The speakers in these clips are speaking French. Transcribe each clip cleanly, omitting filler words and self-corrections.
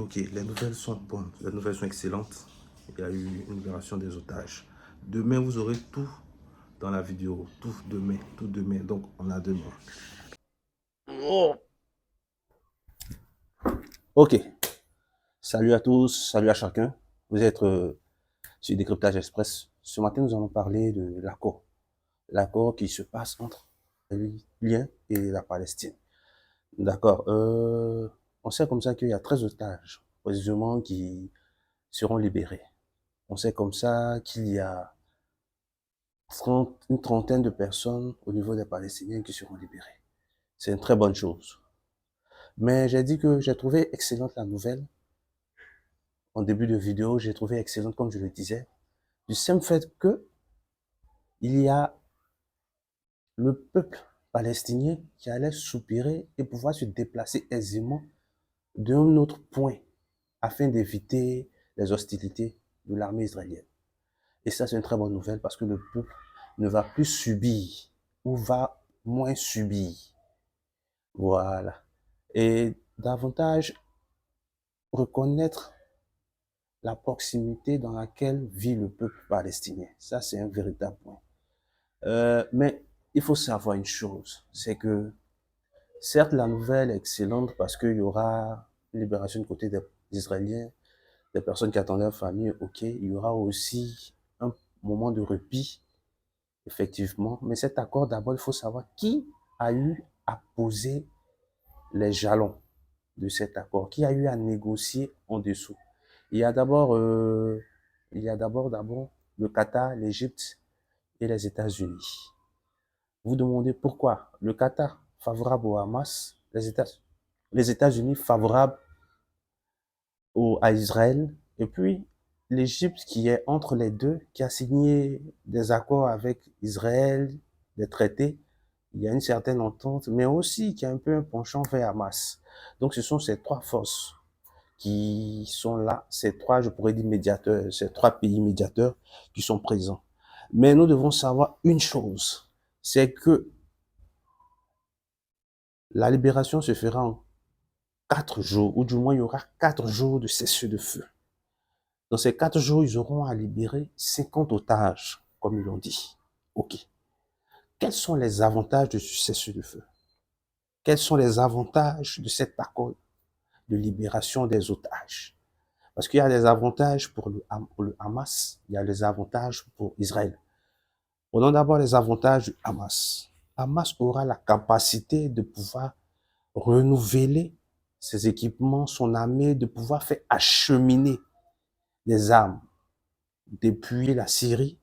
Ok, les nouvelles sont bonnes, les nouvelles sont excellentes. Il y a eu une libération des otages. Demain, vous aurez tout dans la vidéo. Tout demain, tout demain. Donc, on a demain. Oh. Ok, salut à tous, salut à chacun. Vous êtes sur Décryptage Express. Ce matin, nous allons parler de l'accord. L'accord qui se passe entre l'Israël et la Palestine. D'accord. On sait comme ça qu'il y a 13 otages, précisément, qui seront libérés. On sait comme ça qu'il y a une trentaine de personnes au niveau des Palestiniens qui seront libérés. C'est une très bonne chose. Mais j'ai dit que j'ai trouvé excellente la nouvelle. En début de vidéo, j'ai trouvé excellente, comme je le disais, du simple fait que il y a le peuple palestinien qui allait soupirer et pouvoir se déplacer aisément d'un autre point afin d'éviter les hostilités de l'armée israélienne. Et ça, c'est une très bonne nouvelle parce que le peuple ne va plus subir ou va moins subir. Voilà. Et davantage reconnaître la proximité dans laquelle vit le peuple palestinien. Ça, c'est un véritable point. Mais il faut savoir une chose, c'est que certes, la nouvelle est excellente parce qu'il y aura une libération du côté des Israéliens, des personnes qui attendaient leur famille, ok. Il y aura aussi un moment de répit, effectivement. Mais cet accord, d'abord, il faut savoir qui a eu à poser les jalons de cet accord, qui a eu à négocier en dessous. Il y a d'abord, d'abord le Qatar, l'Égypte et les États-Unis. Vous demandez pourquoi le Qatar favorable au Hamas, les États-Unis favorables à Israël, et puis l'Égypte qui est entre les deux, qui a signé des accords avec Israël, des traités, il y a une certaine entente, mais aussi qui a un peu un penchant vers Hamas. Donc ce sont ces trois forces qui sont là, ces trois, je pourrais dire médiateurs, ces trois pays médiateurs qui sont présents. Mais nous devons savoir une chose, c'est que la libération se fera en 4 jours, ou du moins il y aura 4 jours de cessez-le-feu. Dans ces 4 jours, ils auront à libérer 50 otages, comme ils l'ont dit. Ok. Quels sont les avantages de ce cessez-le-feu? Quels sont les avantages de cet accord de libération des otages? Parce qu'il y a des avantages pour le Hamas, il y a des avantages pour Israël. Prenons d'abord les avantages du Hamas. Hamas aura la capacité de pouvoir renouveler ses équipements, son armée, de pouvoir faire acheminer des armes depuis la Syrie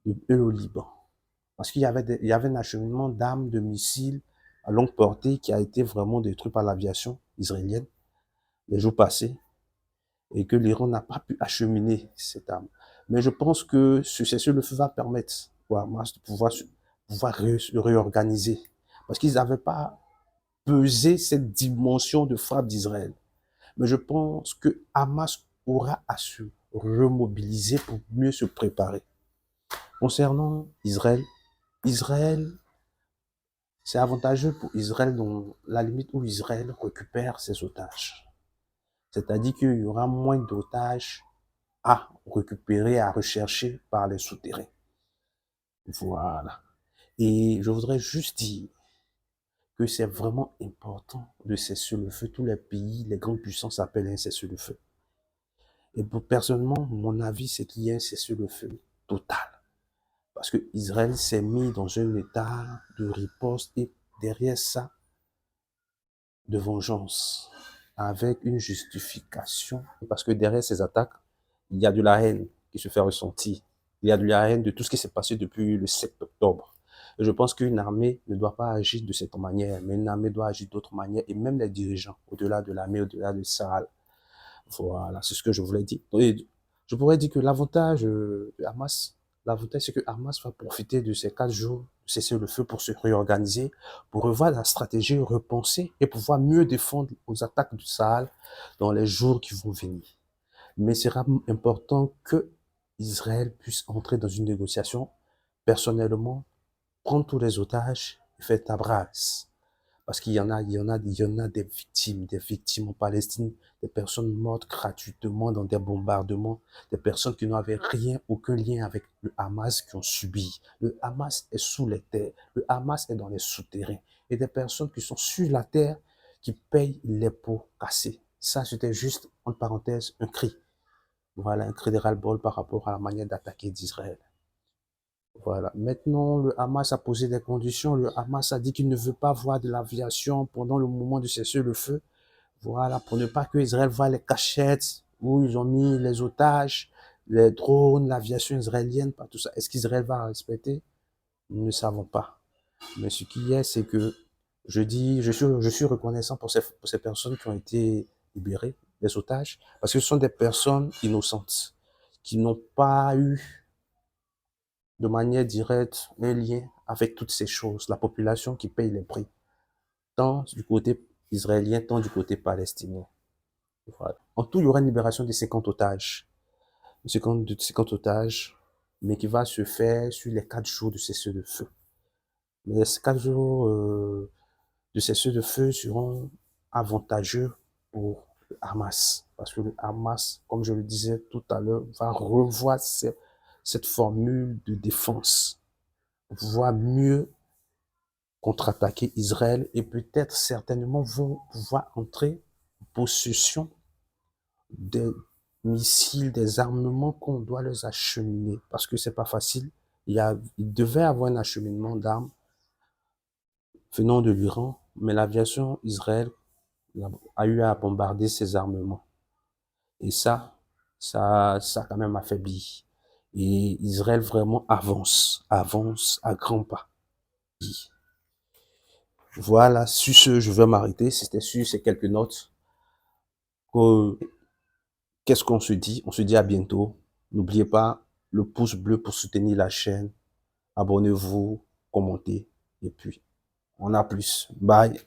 et le Liban. Parce qu'il y avait un acheminement d'armes, de missiles à longue portée qui a été vraiment détruit par l'aviation israélienne les jours passés et que l'Iran n'a pas pu acheminer cette arme. Mais je pense que ce cessez-le-feu va permettre au Hamas de pouvoir se réorganiser. Parce qu'ils n'avaient pas pesé cette dimension de frappe d'Israël. Mais je pense que Hamas aura à se remobiliser pour mieux se préparer. Concernant Israël, Israël, c'est avantageux pour Israël dans la limite où Israël récupère ses otages. C'est-à-dire qu'il y aura moins d'otages à récupérer, à rechercher par les souterrains. Voilà. Et je voudrais juste dire que c'est vraiment important de cesser le feu. Tous les pays, les grandes puissances appellent un cessez-le-feu. Et pour personnellement, mon avis, c'est qu'il y a un cessez-le-feu total. Parce que Israël s'est mis dans un état de riposte et derrière ça, de vengeance, avec une justification. Parce que derrière ces attaques, il y a de la haine qui se fait ressentir. Il y a de la haine de tout ce qui s'est passé depuis le 7 octobre. Et je pense qu'une armée ne doit pas agir de cette manière, mais une armée doit agir d'autre manière, et même les dirigeants, au-delà de l'armée, au-delà de ça. Voilà, c'est ce que je voulais dire. Et je pourrais dire que l'avantage de Hamas, l'avantage, c'est que Hamas va profiter de ces 4 jours de cesser le feu pour se réorganiser, pour revoir la stratégie, repenser et pouvoir mieux défendre aux attaques du Sahel dans les jours qui vont venir. Mais il sera important que Israël puisse entrer dans une négociation, personnellement, prendre tous les otages et faire table rase. Parce qu'il y en a, il y en a des victimes en Palestine, des personnes mortes gratuitement dans des bombardements, des personnes qui n'avaient rien, aucun lien avec le Hamas qui ont subi. Le Hamas est sous les terres, le Hamas est dans les souterrains. Et des personnes qui sont sur la terre, qui payent les pots cassés. Ça, c'était juste, entre parenthèses, un cri. Voilà, un cri de ras-le-bol par rapport à la manière d'attaquer d'Israël. Voilà. Maintenant, le Hamas a posé des conditions. Le Hamas a dit qu'il ne veut pas voir de l'aviation pendant le moment du cessez-le-feu. Voilà, pour ne pas que Israël voie les cachettes où ils ont mis les otages, les drones, l'aviation israélienne, pas tout ça. Est-ce qu'Israël va respecter? Nous ne savons pas. Mais ce qui est, c'est que je suis reconnaissant pour ces personnes qui ont été libérées, les otages, parce que ce sont des personnes innocentes qui n'ont pas eu de manière directe un lien avec toutes ces choses, la population qui paye les prix, tant du côté israélien, tant du côté palestinien. Voilà. En tout, il y aura une libération de 50 otages, 50 otages, mais qui va se faire sur les 4 jours de cessez-le-feu. Mais ces 4 jours de cessez-le-feu seront avantageux pour le Hamas, parce que le Hamas, comme je le disais tout à l'heure, va revoir cette formule de défense, voire mieux contre-attaquer Israël et peut-être certainement vont pouvoir entrer en possession des missiles, des armements qu'on doit leur acheminer parce que c'est pas facile. Il devait avoir un acheminement d'armes venant de l'Iran, mais l'aviation Israël a eu à bombarder ces armements. Et ça a quand même affaibli. Et Israël vraiment avance à grands pas. Voilà, sur ce, je vais m'arrêter. C'était sur ces quelques notes. Qu'est-ce qu'on se dit? On se dit à bientôt. N'oubliez pas le pouce bleu pour soutenir la chaîne. Abonnez-vous, commentez. Et puis, on a plus. Bye.